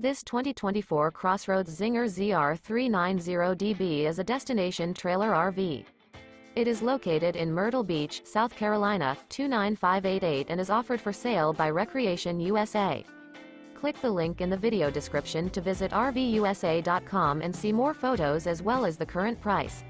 This 2024 CrossRoads Zinger ZR390DB is a destination trailer RV. It is located in Myrtle Beach, South Carolina, 29588 and is offered for sale by Recreation USA. Click the link in the video description to visit RVUSA.com and see more photos as well as the current price.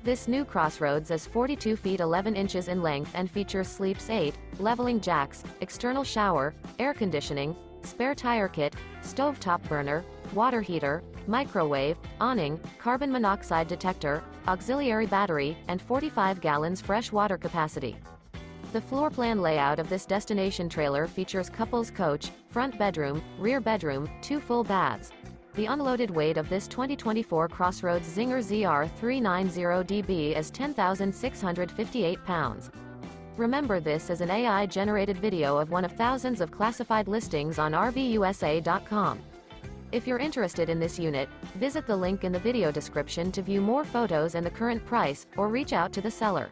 This new CrossRoads is 42 feet 11 inches in length and features sleeps 8, leveling jacks, external shower, air conditioning, spare tire kit, stovetop burner, water heater, microwave, awning, carbon monoxide detector, auxiliary battery, and 45 gallons fresh water capacity. The floor plan layout of this destination trailer features couples coach, front bedroom, rear bedroom, 2 full baths. The unloaded weight of this 2024 CrossRoads Zinger ZR390DB is 10,658 pounds. Remember, this is an AI-generated video of one of thousands of classified listings on RVUSA.com. If you're interested in this unit, visit the link in the video description to view more photos and the current price, or reach out to the seller.